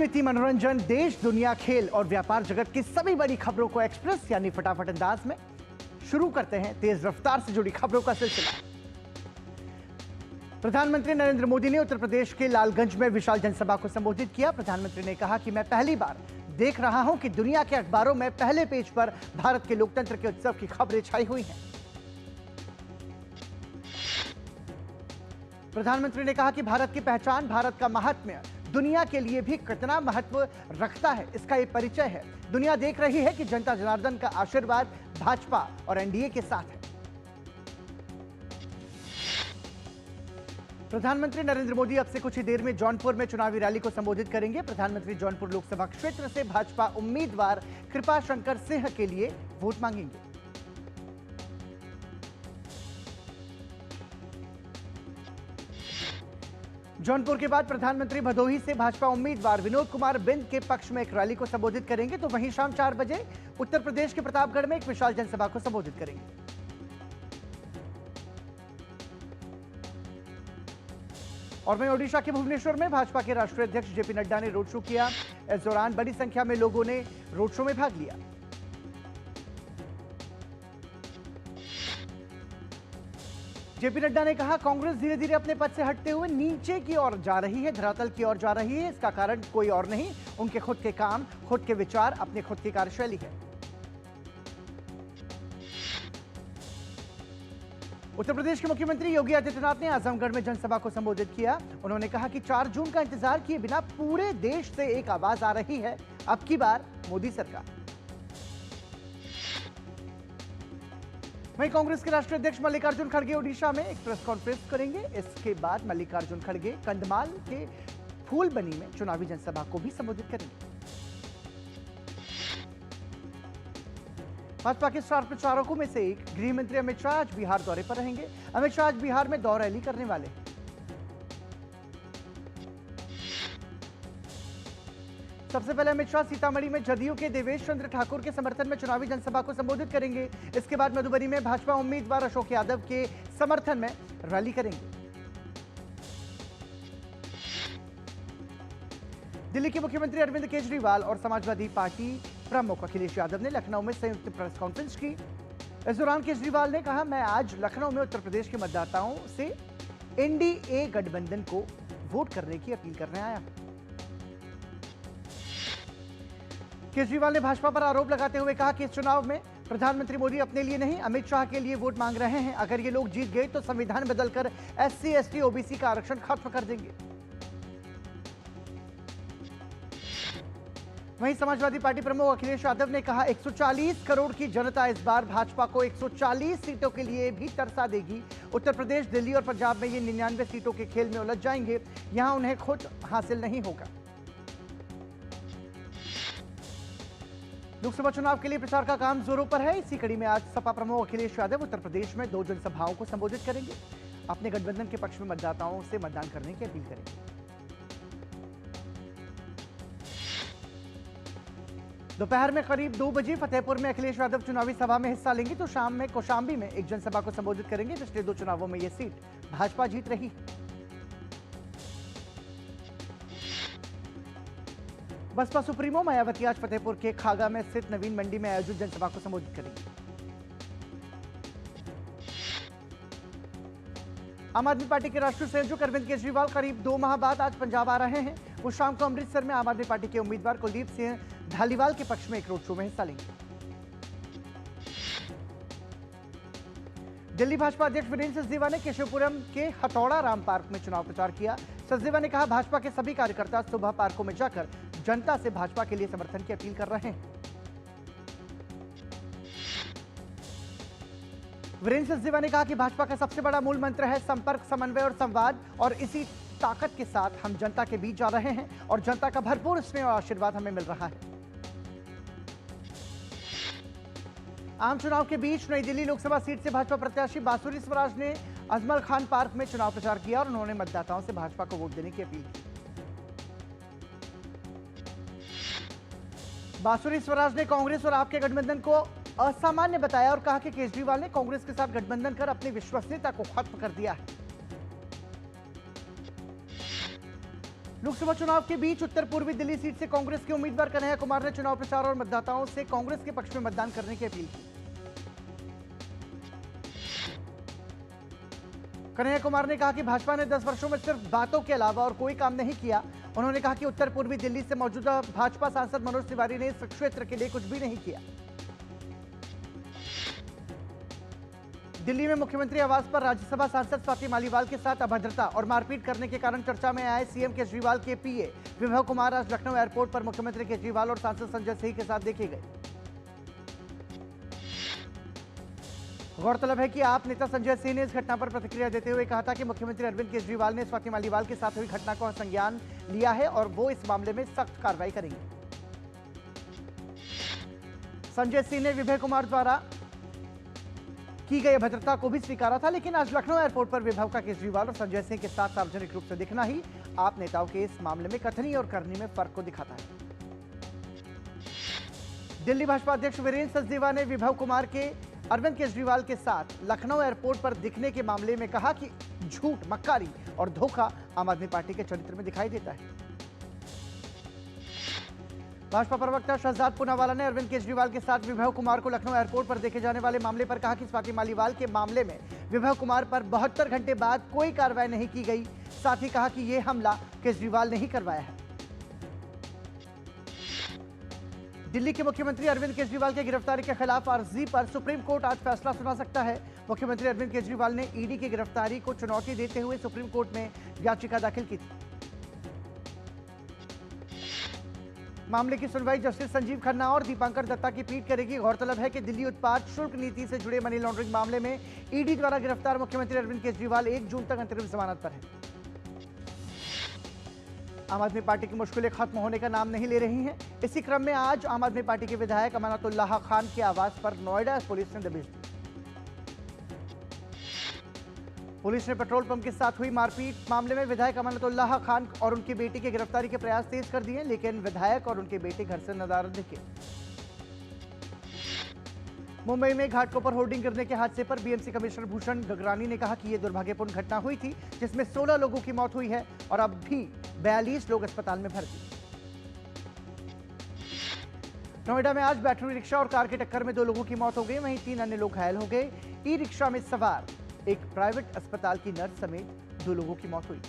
राजनीति, मनोरंजन, देश, दुनिया, खेल और व्यापार जगत की सभी बड़ी खबरों को एक्सप्रेस यानी फटाफट अंदाज में शुरू करते हैं तेज रफ्तार से जुड़ी खबरों का सिलसिला। प्रधानमंत्री नरेंद्र मोदी ने उत्तर प्रदेश के लालगंज में विशाल जनसभा को संबोधित किया। प्रधानमंत्री ने कहा कि मैं पहली बार देख रहा हूं कि दुनिया के अखबारों में पहले पेज पर भारत के लोकतंत्र के उत्सव की खबरें छाई हुई हैं। प्रधानमंत्री ने कहा कि भारत की पहचान, भारत का महात्म्य दुनिया के लिए भी कितना महत्व रखता है, इसका ये परिचय है। दुनिया देख रही है कि जनता जनार्दन का आशीर्वाद भाजपा और एनडीए के साथ है। प्रधानमंत्री नरेंद्र मोदी अब से कुछ ही देर में जौनपुर में चुनावी रैली को संबोधित करेंगे। प्रधानमंत्री जौनपुर लोकसभा क्षेत्र से भाजपा उम्मीदवार कृपाशंकर सिंह के लिए वोट मांगेंगे। जौनपुर के बाद प्रधानमंत्री भदोही से भाजपा उम्मीदवार विनोद कुमार बिंद के पक्ष में एक रैली को संबोधित करेंगे, तो वहीं शाम 4 बजे उत्तर प्रदेश के प्रतापगढ़ में एक विशाल जनसभा को संबोधित करेंगे। और वहीं ओडिशा के भुवनेश्वर में भाजपा के राष्ट्रीय अध्यक्ष जेपी नड्डा ने रोड शो किया। इस दौरान बड़ी संख्या में लोगों ने रोड शो में भाग लिया। जेपी नड्डा ने कहा, कांग्रेस धीरे धीरे अपने पद से हटते हुए नीचे की ओर जा रही है, धरातल की ओर जा रही है। इसका कारण कोई और नहीं, उनके खुद के काम, खुद के विचार, अपनी खुद की कार्यशैली है। उत्तर प्रदेश के मुख्यमंत्री योगी आदित्यनाथ ने आजमगढ़ में जनसभा को संबोधित किया। उन्होंने कहा कि 4 जून का इंतजार किए बिना पूरे देश से एक आवाज आ रही है, अब की बार मोदी सरकार। वहीं कांग्रेस के राष्ट्रीय अध्यक्ष मल्लिकार्जुन खड़गे ओडिशा में एक प्रेस कॉन्फ्रेंस करेंगे। इसके बाद मल्लिकार्जुन खड़गे कंधमाल के फूलबनी में चुनावी जनसभा को भी संबोधित करेंगे। भाजपा के स्टार प्रचारकों में से एक गृह मंत्री अमित शाह आज बिहार दौरे पर रहेंगे। अमित शाह आज बिहार में 2 रैली करने वाले हैं। सबसे पहले अमित शाह सीतामढ़ी में जदयू के देवेश चंद्र ठाकुर के समर्थन में चुनावी जनसभा को संबोधित करेंगे। इसके बाद मधुबनी में भाजपा उम्मीदवार अशोक यादव के समर्थन में रैली करेंगे। दिल्ली के मुख्यमंत्री अरविंद केजरीवाल और समाजवादी पार्टी प्रमुख अखिलेश यादव ने लखनऊ में संयुक्त प्रेस कॉन्फ्रेंस की। इस दौरान केजरीवाल ने कहा, मैं आज लखनऊ में उत्तर प्रदेश के मतदाताओं से एनडीए गठबंधन को वोट करने की अपील करने आया हूं। केजरीवाल ने भाजपा पर आरोप लगाते हुए कहा कि इस चुनाव में प्रधानमंत्री मोदी अपने लिए नहीं, अमित शाह के लिए वोट मांग रहे हैं। अगर ये लोग जीत गए तो संविधान बदलकर एससी, एसटी, ओबीसी का आरक्षण खत्म कर देंगे। वहीं समाजवादी पार्टी प्रमुख अखिलेश यादव ने कहा, 140 करोड़ की जनता इस बार भाजपा को 140 सीटों के लिए भी तरसा देगी। उत्तर प्रदेश, दिल्ली और पंजाब में ये 99 सीटों के खेल में उलझ जाएंगे, यहां उन्हें खुद हासिल नहीं होगा। लोकसभा चुनाव के लिए प्रचार का काम जोरों पर है। इसी कड़ी में आज सपा प्रमुख अखिलेश यादव उत्तर प्रदेश में 2 जनसभाओं को संबोधित करेंगे। अपने गठबंधन के पक्ष में मतदाताओं से मतदान करने की अपील करेंगे। दोपहर में करीब 2 बजे फतेहपुर में अखिलेश यादव चुनावी सभा में हिस्सा लेंगे, तो शाम में कौशाम्बी में एक जनसभा को संबोधित करेंगे। पिछले 2 चुनावों में यह सीट भाजपा जीत रही है। बसपा सुप्रीमो मायावती आज फतेहपुर के खागा में स्थित नवीन मंडी में आयोजित जनसभा को संबोधित करेंगे। आम आदमी पार्टी के राष्ट्रीय संयोजक अरविंद केजरीवाल करीब 2 माह बाद आज पंजाब आ रहे हैं। वो शाम को अमृतसर में आम आदमी पार्टी के उम्मीदवार कुलदीप सिंह धालीवाल के पक्ष में एक रोड शो में हिस्सा लेंगे। दिल्ली भाजपा अध्यक्ष वीरेंद्र सचदेवा ने केशवपुरम के हथौड़ा राम पार्क में चुनाव प्रचार किया। सचदेवा ने कहा, भाजपा के सभी कार्यकर्ता सुबह पार्कों में जाकर जनता से भाजपा के लिए समर्थन की अपील कर रहे हैं। वीरेंद्र सचदेवा ने कहा कि भाजपा का सबसे बड़ा मूल मंत्र है संपर्क, समन्वय और संवाद, और इसी ताकत के साथ हम जनता के बीच जा रहे हैं और जनता का भरपूर स्नेह और आशीर्वाद हमें मिल रहा है। आम चुनाव के बीच नई दिल्ली लोकसभा सीट से भाजपा प्रत्याशी बांसुरी स्वराज ने अजमल खान पार्क में चुनाव प्रचार किया और उन्होंने मतदाताओं से भाजपा को वोट देने की अपील की। बांसुरी स्वराज ने कांग्रेस और आपके गठबंधन को असामान्य बताया और कहा कि केजरीवाल ने कांग्रेस के साथ गठबंधन कर अपनी विश्वसनीयता को खत्म कर दिया है। लोकसभा चुनाव के बीच उत्तर पूर्वी दिल्ली सीट से कांग्रेस के उम्मीदवार कन्हैया कुमार ने चुनाव प्रचार और मतदाताओं से कांग्रेस के पक्ष में मतदान करने की अपील की। कन्हैया कुमार ने कहा कि भाजपा ने 10 वर्षों में सिर्फ बातों के अलावा और कोई काम नहीं किया। उन्होंने कहा कि उत्तर पूर्वी दिल्ली से मौजूदा भाजपा सांसद मनोज तिवारी ने इस क्षेत्र के लिए कुछ भी नहीं किया। दिल्ली में मुख्यमंत्री आवास पर राज्यसभा सांसद स्वाति मालीवाल के साथ अभद्रता और मारपीट करने के कारण चर्चा में आए सीएम केजरीवाल के पीए विभव कुमार आज लखनऊ एयरपोर्ट पर मुख्यमंत्री केजरीवाल और सांसद संजय सिंह के साथ देखे गए। गौरतलब है कि आप नेता संजय सिंह ने इस घटना पर प्रतिक्रिया देते हुए कहा था कि मुख्यमंत्री अरविंद केजरीवाल ने स्वाति मालीवाल के साथ हुई घटना को संज्ञान लिया है और वो इस मामले में सख्त कार्रवाई करेंगे। संजय सिंह ने विभव कुमार द्वारा की गई अभद्रता को भी स्वीकारा था, लेकिन आज लखनऊ एयरपोर्ट पर विभव का केजरीवाल और संजय सिंह के साथ सार्वजनिक रूप से दिखना ही आप नेताओं के इस मामले में कथनी और करनी में फर्क को दिखाता है। दिल्ली भाजपा अध्यक्ष वीरेंद्र सचदेवा ने विभव कुमार के अरविंद केजरीवाल के साथ लखनऊ एयरपोर्ट पर दिखने के मामले में कहा कि झूठ, मक्कारी और धोखा आम आदमी पार्टी के चरित्र में दिखाई देता है। भाजपा प्रवक्ता शहजाद पूनावाला ने अरविंद केजरीवाल के साथ विभव कुमार को लखनऊ एयरपोर्ट पर देखे जाने वाले मामले पर कहा कि स्वाति मालीवाल के मामले में विभव कुमार पर 72 घंटे बाद कोई कार्रवाई नहीं की गई। साथ ही कहा कि यह हमला केजरीवाल ने ही करवाया है। दिल्ली के मुख्यमंत्री अरविंद केजरीवाल की गिरफ्तारी के खिलाफ अर्जी पर सुप्रीम कोर्ट आज फैसला सुना सकता है। मुख्यमंत्री अरविंद केजरीवाल ने ईडी की गिरफ्तारी को चुनौती देते हुए सुप्रीम कोर्ट में याचिका दाखिल की थी। मामले की सुनवाई जस्टिस संजीव खन्ना और दीपांकर दत्ता की पीठ करेगी। गौरतलब है कि दिल्ली उत्पाद शुल्क नीति से जुड़े मनी लॉन्ड्रिंग मामले में ईडी द्वारा गिरफ्तार मुख्यमंत्री अरविंद केजरीवाल 1 जून तक अंतरिम जमानत पर है। आम आदमी पार्टी की मुश्किलें खत्म होने का नाम नहीं ले रही हैं। इसी क्रम में आज आम आदमी पार्टी के विधायक अमानतुल्लाह खान के आवास पर नोएडा पुलिस ने दबिश दी। पुलिस ने पेट्रोल पंप के साथ हुई मारपीट मामले में विधायक अमानतुल्लाह खान और उनकी बेटी की गिरफ्तारी के प्रयास तेज कर दिए, लेकिन विधायक और उनके बेटे घर से नदारद दिखे। मुंबई में घाटकोपर होर्डिंग गिरने के हादसे पर बीएमसी कमिश्नर भूषण गगरानी ने कहा कि यह दुर्भाग्यपूर्ण घटना हुई थी जिसमें 16 लोगों की मौत हुई है और अब भी 42 लोग अस्पताल में भर्ती। नोएडा में आज बैटरी रिक्शा और कार की टक्कर में 2 लोगों की मौत हो गई, वहीं 3 अन्य लोग घायल हो गए। ई रिक्शा में सवार एक प्राइवेट अस्पताल की नर्स समेत 2 लोगों की मौत हुई।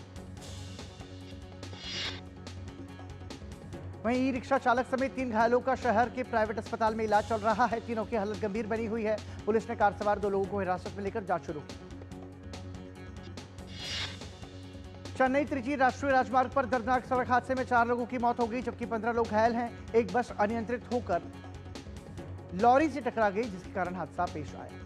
वहीं ई रिक्शा चालक समेत 3 घायलों का शहर के प्राइवेट अस्पताल में इलाज चल रहा है। तीनों की हालत गंभीर बनी हुई है। पुलिस ने कार सवार 2 लोगों को हिरासत में लेकर जांच शुरू की। चेन्नई त्रिची राष्ट्रीय राजमार्ग पर दर्दनाक सड़क हादसे में 4 लोगों की मौत हो गई, जबकि 15 लोग घायल हैं। एक बस अनियंत्रित होकर लॉरी से टकरा गई, जिसके कारण हादसा पेश आया।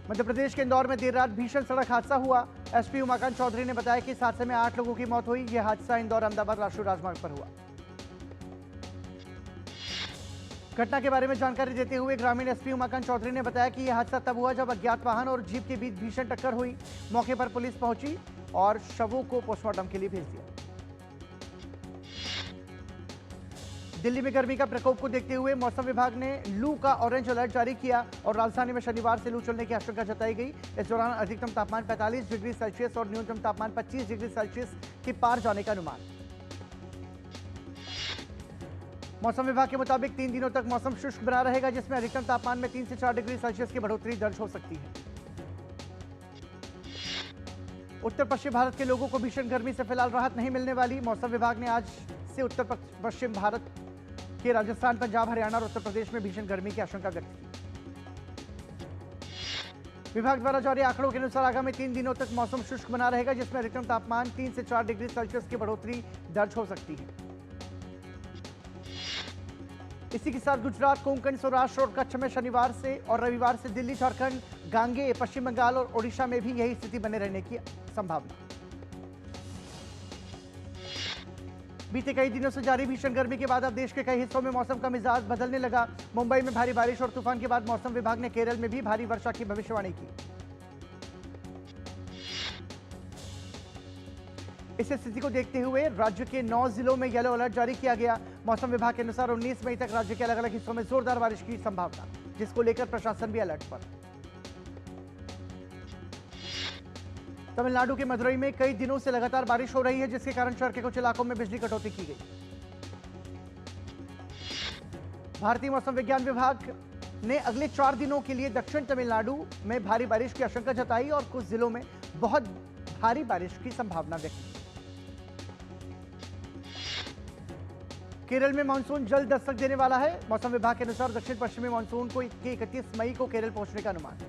मध्य प्रदेश के इंदौर में देर रात भीषण सड़क हादसा हुआ। एसपी उमाकांत चौधरी ने बताया कि इस हादसे में 8 लोगों की मौत हुई। यह हादसा इंदौर अहमदाबाद राष्ट्रीय राजमार्ग पर हुआ। घटना के बारे में जानकारी देते हुए ग्रामीण एसपी उमाकांत चौधरी ने बताया कि यह हादसा तब हुआ जब अज्ञात वाहन और जीप के बीच भीषण टक्कर हुई। मौके पर पुलिस पहुंची और शवों को पोस्टमार्टम के लिए भेज दिया। दिल्ली में गर्मी का प्रकोप को देखते हुए मौसम विभाग ने लू का ऑरेंज अलर्ट जारी किया और राजधानी में शनिवार से लू चलने की आशंका जताई गई। इस दौरान अधिकतम तापमान 45 डिग्री सेल्सियस और न्यूनतम तापमान 25 डिग्री सेल्सियस के पार जाने का अनुमान। मौसम विभाग के मुताबिक 3 दिनों तक मौसम शुष्क बना रहेगा, जिसमें अधिकतम तापमान में 3 से 4 डिग्री सेल्सियस की बढ़ोतरी दर्ज हो सकती है। उत्तर पश्चिम भारत के लोगों को भीषण गर्मी से फिलहाल राहत नहीं मिलने वाली। मौसम विभाग ने आज से उत्तर पश्चिम भारत के राजस्थान, पंजाब, हरियाणा और उत्तर प्रदेश में भीषण गर्मी की आशंका व्यक्त की। विभाग द्वारा जारी आंकड़ों के अनुसार आगामी 3 दिनों तक मौसम शुष्क बना रहेगा, जिसमें अधिकतम तापमान 3 से 4 डिग्री सेल्सियस की बढ़ोतरी दर्ज हो सकती है। इसी के साथ गुजरात, कोंकण, सौराष्ट्र और कच्छ में शनिवार से और रविवार से दिल्ली, झारखंड, गांगे, पश्चिम बंगाल और ओडिशा में भी यही स्थिति बने रहने की संभावना। बीते कई दिनों से जारी भीषण गर्मी के बाद अब देश के कई हिस्सों में मौसम का मिजाज बदलने लगा। मुंबई में भारी बारिश और तूफान के बाद मौसम विभाग ने केरल में भी भारी वर्षा की भविष्यवाणी की। इस स्थिति को देखते हुए राज्य के 9 जिलों में येलो अलर्ट जारी किया गया। मौसम विभाग के अनुसार 19 मई तक राज्य के अलग अलग हिस्सों में जोरदार बारिश की संभावना, जिसको लेकर प्रशासन भी अलर्ट पर। तमिलनाडु के मदुरई में कई दिनों से लगातार बारिश हो रही है, जिसके कारण शहर के कुछ इलाकों में बिजली कटौती की गई। भारतीय मौसम विज्ञान विभाग ने अगले 4 दिनों के लिए दक्षिण तमिलनाडु में भारी बारिश की आशंका जताई और कुछ जिलों में बहुत भारी बारिश की संभावना व्यक्त की। केरल में मानसून जल्द दस्तक देने वाला है। मौसम विभाग के अनुसार दक्षिण पश्चिमी मानसून को 31 मई को केरल पहुंचने का अनुमान है।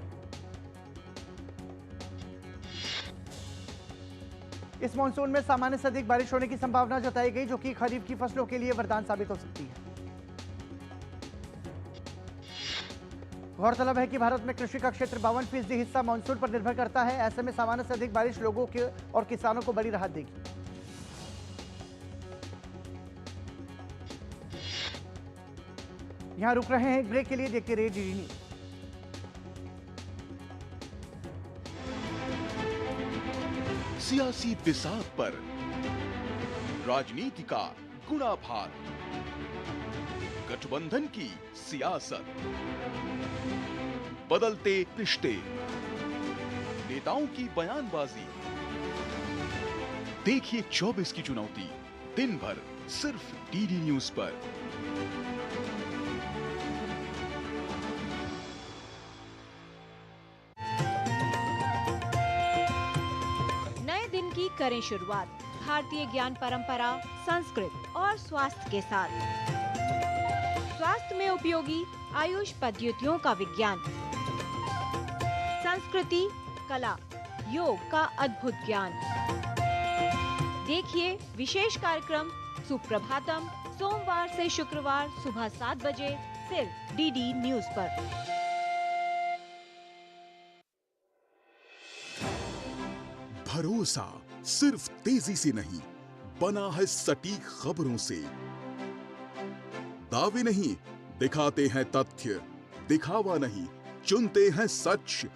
इस मानसून में सामान्य से अधिक बारिश होने की संभावना जताई गई, जो कि खरीफ की फसलों के लिए वरदान साबित हो सकती है। गौरतलब है कि भारत में कृषि का क्षेत्र 52% हिस्सा मानसून पर निर्भर करता है। ऐसे में सामान्य से अधिक बारिश लोगों के और किसानों को बड़ी राहत देगी। यहां रुक रहे हैं एक ब्रेक के लिए, देखते रहिए डीडी न्यूज। सियासी बिसात पर राजनीति का गुणाभार, गठबंधन की सियासत, बदलते रिश्ते, नेताओं की बयानबाजी। देखिए 24 की चुनौती दिन भर सिर्फ डीडी न्यूज पर। नए दिन की करें शुरुआत भारतीय ज्ञान परंपरा, संस्कृत और स्वास्थ्य के साथ। स्वास्थ्य में उपयोगी आयुष पद्धतियों का विज्ञान, संस्कृति, कला, योग का अद्भुत ज्ञान। देखिए विशेष कार्यक्रम सुप्रभातम सोमवार से शुक्रवार सुबह 7 बजे सिर्फ डीडी न्यूज पर। भरोसा सिर्फ तेजी से नहीं, बना है सटीक खबरों से। दावे नहीं, दिखाते हैं तथ्य, दिखावा नहीं, चुनते हैं सच।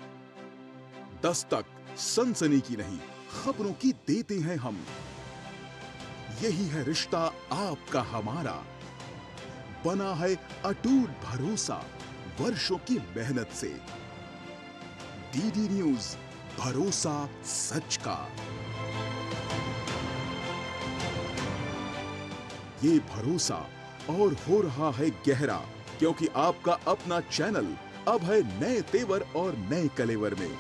दस्तक सनसनी की नहीं, खबरों की देते हैं हम। यही है रिश्ता आपका हमारा, बना है अटूट भरोसा वर्षों की मेहनत से। डीडी न्यूज, भरोसा सच का। ये भरोसा और हो रहा है गहरा, क्योंकि आपका अपना चैनल अब है नए तेवर और नए कलेवर में।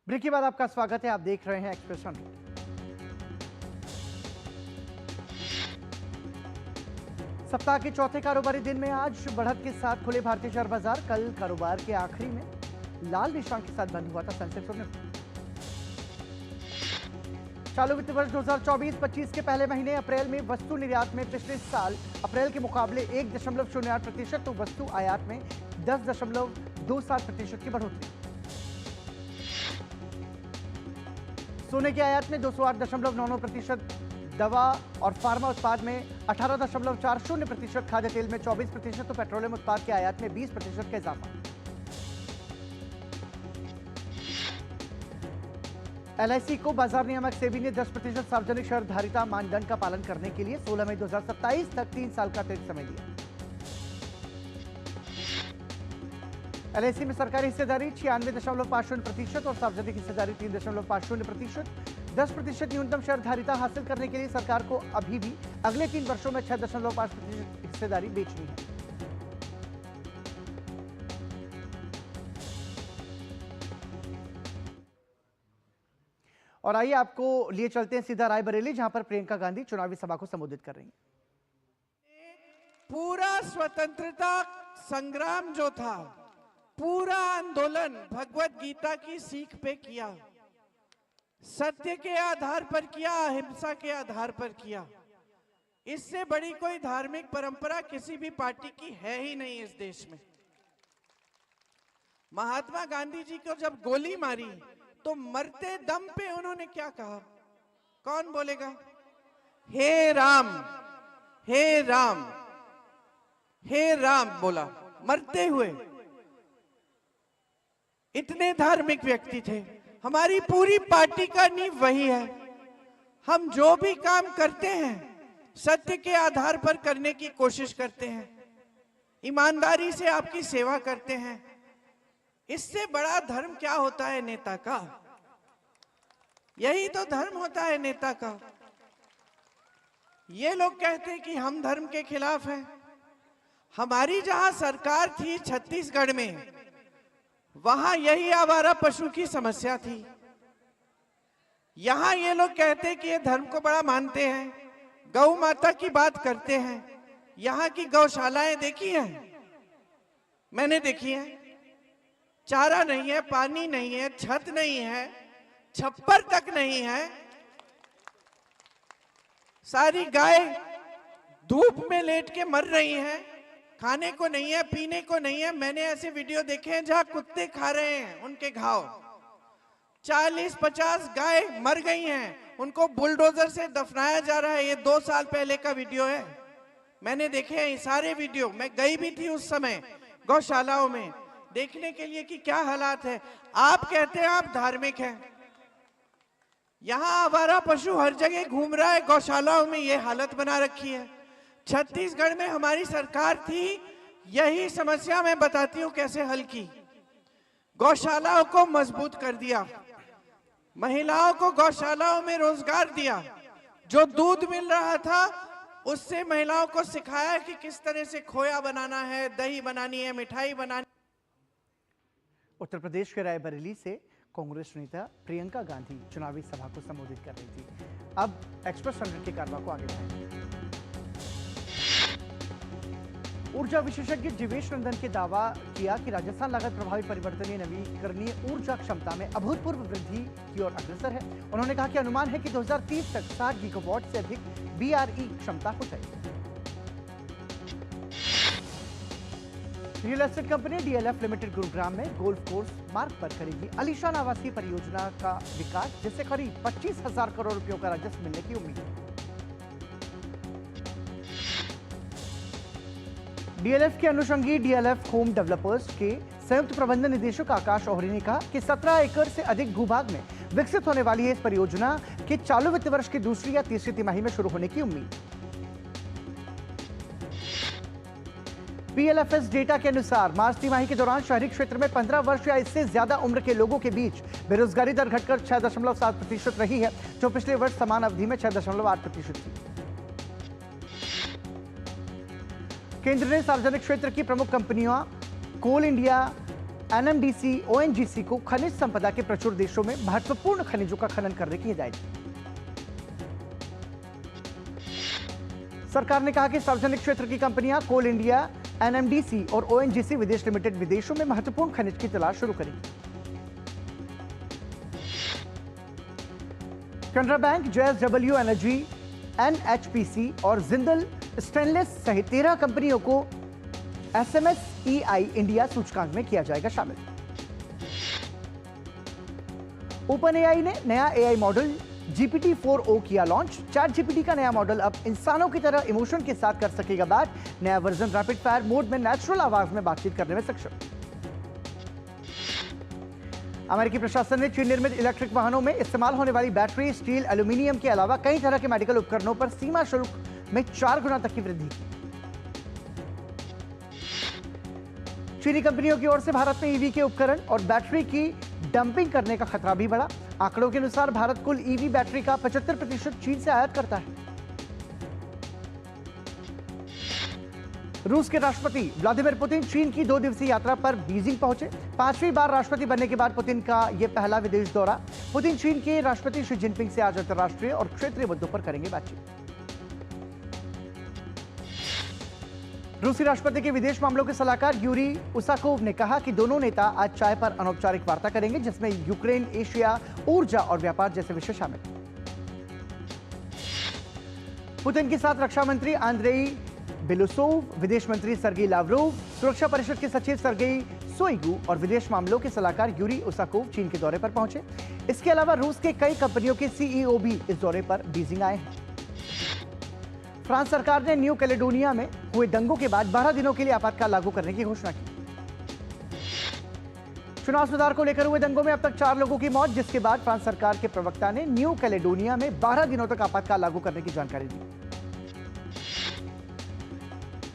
ब्रेक के बाद आपका स्वागत है। आप देख रहे हैं एक्सप्रेस 100। सप्ताह के चौथे कारोबारी दिन में आज बढ़त के साथ खुले भारतीय शेयर बाजार। कल कारोबार के आखिरी में लाल निशान के साथ बंद हुआ था सेंसेक्स और निफ्टी। चालू वित्त वर्ष 2024-25 के पहले महीने अप्रैल में वस्तु निर्यात में पिछले साल अप्रैल के मुकाबले 1.08% तो वस्तु आयात में 10.27% की बढ़ोतरी। सोने की आयात में 208.99%, दवा और फार्मा उत्पाद में 18.40%, खाद्य तेल में 24% तो पेट्रोलियम उत्पाद के आयात में 20% का इजाफा। एलआईसी को बाजार नियामक सेबी ने 10% सार्वजनिक शेयरधारिता मानदंड का पालन करने के लिए 16 मई 2027 तक 3 साल का अतिरिक्त समय दिया। एलआईसी में सरकारी हिस्सेदारी 96.50% और सार्वजनिक हिस्सेदारी 3.50%। 10% न्यूनतम शेयरधारिता हासिल करने के लिए सरकार को अभी भी अगले 3 वर्षों में 6.5% हिस्सेदारी बेचनी है। और आइए आपको लिए चलते हैं सीधा रायबरेली, जहां पर प्रियंका गांधी चुनावी सभा को संबोधित कर रही हैं। पूरा स्वतंत्रता संग्राम जो था, पूरा आंदोलन भगवत गीता की सीख पे किया, सत्य के आधार पर किया, अहिंसा के आधार पर किया। इससे बड़ी कोई धार्मिक परंपरा किसी भी पार्टी की है ही नहीं इस देश में। महात्मा गांधी जी को जब गोली मारी तो मरते दम पे उन्होंने क्या कहा? कौन बोलेगा? हे राम, हे राम, हे राम बोला मरते हुए। इतने धार्मिक व्यक्ति थे। हमारी पूरी पार्टी का नींव वही है। हम जो भी काम करते हैं सत्य के आधार पर करने की कोशिश करते हैं। ईमानदारी से आपकी सेवा करते हैं। इससे बड़ा धर्म क्या होता है नेता का? यही तो धर्म होता है नेता का। ये लोग कहते हैं कि हम धर्म के खिलाफ हैं। हमारी जहां सरकार थी छत्तीसगढ़ में, वहां यही आवारा पशु की समस्या थी। यहां ये लोग कहते हैं कि ये धर्म को बड़ा मानते हैं, गौ माता की बात करते हैं। यहां की गौशालाएं देखी हैं? मैंने देखी है। चारा नहीं है, पानी नहीं है, छत नहीं है, छप्पर तक नहीं है। सारी गाय धूप में लेट के मर रही हैं, खाने को नहीं है, पीने को नहीं है। मैंने ऐसे वीडियो देखे हैं जहां कुत्ते खा रहे हैं उनके घाव। 40-50 गाय मर गई हैं, उनको बुलडोजर से दफनाया जा रहा है। ये 2 साल पहले का वीडियो है, मैंने देखे हैं ये सारे वीडियो। मैं गई भी थी उस समय गौशालाओं में देखने के लिए कि क्या हालात है। आप कहते हैं आप धार्मिक हैं, यहां आवारा पशु हर जगह घूम रहा है, गौशालाओं में ये हालत बना रखी है। छत्तीसगढ़ में हमारी सरकार थी, यही समस्या मैं बताती हूं कैसे हल की। गौशालाओं को मजबूत कर दिया, महिलाओं को गौशालाओं में रोजगार दिया। जो दूध मिल रहा था उससे महिलाओं को सिखाया कि किस तरह से खोया बनाना है, दही बनानी है, मिठाई बनानी। उत्तर प्रदेश के रायबरेली से कांग्रेस नेता प्रियंका गांधी चुनावी सभा को संबोधित कर रही थी। अब एक्सप्रेस हंड्रेड के कारवा को आगे बढ़ाएंगे। ऊर्जा विशेषज्ञ जीवेश नंदन के दावा किया कि राजस्थान लागत प्रभावी परिवर्तनीय नवीकरणीय ऊर्जा क्षमता में अभूतपूर्व वृद्धि की ओर अग्रसर है। उन्होंने कहा कि अनुमान है कि 2030 तक 60 गीगावाट से अधिक बीआरई क्षमता हो जाएगी। Real estate company DLF limited Gurugram में गोल्फ कोर्स मार्ग पर करेगी आलीशान आवासीय परियोजना का विकास, जिससे करीब 25,000 करोड़ रुपयों का राजस्व मिलने की उम्मीद है। डीएलएफ के अनुषंगी डीएलएफ होम डेवलपर्स के संयुक्त प्रबंध निदेशक आकाश ओहरी ने कहा कि 17 एकड़ से अधिक भूभाग में विकसित होने वाली है इस परियोजना के चालू वित्त वर्ष की दूसरी या तीसरी तिमाही में शुरू होने की उम्मीद। पीएलएफएस डेटा के अनुसार मार्च तिमाही के दौरान शहरी क्षेत्र में 15 वर्ष या इससे ज्यादा उम्र के लोगों के बीच बेरोजगारी दर घटकर 6.7% रही है, जो पिछले वर्ष समान अवधि में 6.8% थी। केंद्र ने सार्वजनिक क्षेत्र की प्रमुख कंपनियों कोल इंडिया, एनएमडीसी, ओएनजीसी को खनिज संपदा के प्रचुर देशों में महत्वपूर्ण खनिजों का खनन करने की हिदायत दी। सरकार ने कहा कि सार्वजनिक क्षेत्र की कंपनियां कोल इंडिया, एनएमडीसी और ओएनजीसी विदेश लिमिटेड विदेशों में महत्वपूर्ण खनिज की तलाश शुरू करेगी। Canara bank, JSW energy, NHPC और जिंदल स्टेनलेस सहित 13 कंपनियों को एसएमएसईआई इंडिया सूचकांक में किया जाएगा शामिल। ओपन एआई ने नया एआई मॉडल GPT-4o किया लॉन्च। चैट जीपीटी का नया मॉडल अब इंसानों की तरह इमोशन के साथ कर सकेगा बात। नया वर्जन रैपिड फायर मोड में नेचुरल आवाज में बातचीत करने में सक्षम। अमेरिकी प्रशासन ने चीन निर्मित इलेक्ट्रिक वाहनों में इस्तेमाल होने वाली बैटरी, स्टील, एल्यूमिनियम के अलावा कई तरह के मेडिकल उपकरणों पर सीमा शुल्क में 4 गुना तक की वृद्धि की। चीनी कंपनियों की ओर से भारत में ईवी के उपकरण और बैटरी की डंपिंग करने का खतरा भी बढ़ा। आंकड़ों के अनुसार भारत कुल ईवी बैटरी का 75% चीन से आयात करता है। रूस के राष्ट्रपति व्लादिमीर पुतिन चीन की 2 दिवसीय यात्रा पर बीजिंग पहुंचे। 5वीं बार राष्ट्रपति बनने के बाद पुतिन का यह पहला विदेश दौरा। पुतिन चीन के राष्ट्रपति शी जिनपिंग से आज अंतर्राष्ट्रीय और क्षेत्रीय मुद्दों पर करेंगे बातचीत। रूसी राष्ट्रपति के विदेश मामलों के सलाहकार यूरी उसाकोव ने कहा कि दोनों नेता आज चाय पर अनौपचारिक वार्ता करेंगे, जिसमें यूक्रेन, एशिया, ऊर्जा और व्यापार जैसे विषय शामिल। पुतिन के साथ रक्षा मंत्री आंद्रेई बेलोसोव, विदेश मंत्री सर्गेई लावरोव, सुरक्षा परिषद के सचिव सर्गेई सोइगु और विदेश मामलों के सलाहकार यूरी उसाकोव चीन के दौरे पर पहुंचे। इसके अलावा रूस के कई कंपनियों के सीईओ भी इस दौरे पर बीजिंग आए हैं। फ्रांस सरकार ने न्यू कैलेडोनिया में हुए दंगों के बाद 12 दिनों के लिए आपातकाल लागू करने की घोषणा की। चुनाव सुधार को लेकर हुए दंगों में अब तक 4 लोगों की मौत, जिसके बाद फ्रांस सरकार के प्रवक्ता ने न्यू कैलेडोनिया में 12 दिनों तक आपातकाल लागू करने की जानकारी दी।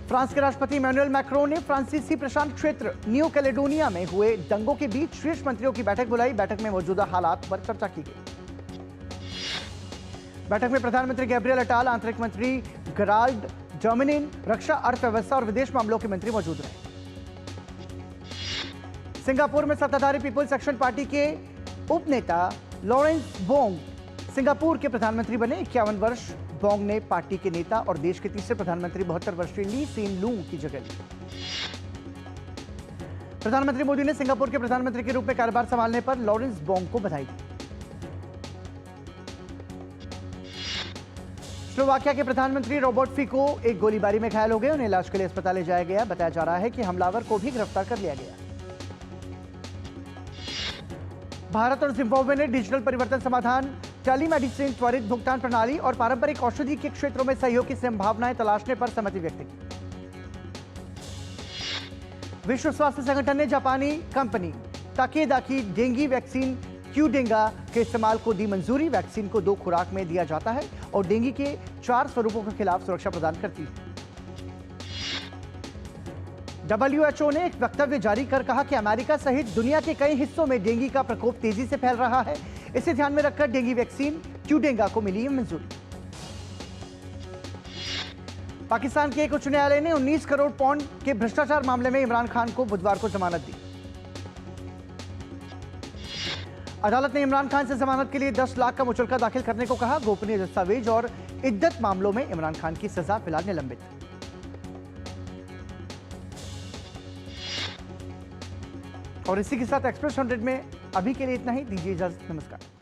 फ्रांस के राष्ट्रपति इमैनुअल मैक्रोन ने फ्रांसीसी प्रशांत क्षेत्र न्यू कैलेडोनिया में हुए दंगों के बीच शीर्ष मंत्रियों की बैठक बुलाई। बैठक में मौजूदा हालात पर चर्चा की गई। बैठक में प्रधानमंत्री गैब्रियल अटाल, आंतरिक मंत्री गराल्ड डर्मिनिन, रक्षा, अर्थव्यवस्था और विदेश मामलों के मंत्री मौजूद रहे। सिंगापुर में सत्ताधारी पीपुल्स एक्शन पार्टी के उपनेता लॉरेंस बोंग सिंगापुर के प्रधानमंत्री बने। 51 वर्ष बोंग ने पार्टी के नेता और देश के तीसरे प्रधानमंत्री 72 वर्षीय ली सीन लूंग की जगह ली। प्रधानमंत्री मोदी ने सिंगापुर के प्रधानमंत्री के रूप में कार्यभार संभालने पर लॉरेंस बोंग को बधाई दी। स्लोवाकिया के प्रधानमंत्री रॉबर्ट फिको एक गोलीबारी में घायल हो गए। उन्हें इलाज के लिए अस्पताल ले जाया गया। बताया जा रहा है कि हमलावर को भी गिरफ्तार कर लिया गया। भारत और जिम्बाब्वे ने डिजिटल परिवर्तन समाधान, टेलीमेडिसिन, त्वरित भुगतान प्रणाली और पारंपरिक औषधि के क्षेत्रों में सहयोग की संभावनाएं तलाशने पर सहमति व्यक्त की। विश्व स्वास्थ्य संगठन ने जापानी कंपनी ताकेदा की डेंगू वैक्सीन क्यूडेंगा के इस्तेमाल को दी मंजूरी। वैक्सीन को 2 खुराक में दिया जाता है और डेंगू के 4 स्वरूपों के खिलाफ सुरक्षा प्रदान करती है। WHO ने एक वक्तव्य जारी कर कहा कि अमेरिका सहित दुनिया के कई हिस्सों में डेंगू का प्रकोप तेजी से फैल रहा है। इसे ध्यान में रखकर डेंगू वैक्सीन क्यूडेंगा को मिली मंजूरी। पाकिस्तान के एक उच्च न्यायालय ने 19 करोड़ पाउंड के भ्रष्टाचार मामले में इमरान खान को बुधवार को जमानत दी। अदालत ने इमरान खान से जमानत के लिए 10 लाख का मुचलका दाखिल करने को कहा। गोपनीय दस्तावेज और इद्दत मामलों में इमरान खान की सजा फिलहाल निलंबित है। और इसी के साथ एक्सप्रेस 100 में अभी के लिए इतना ही। दीजिए इजाजत, नमस्कार।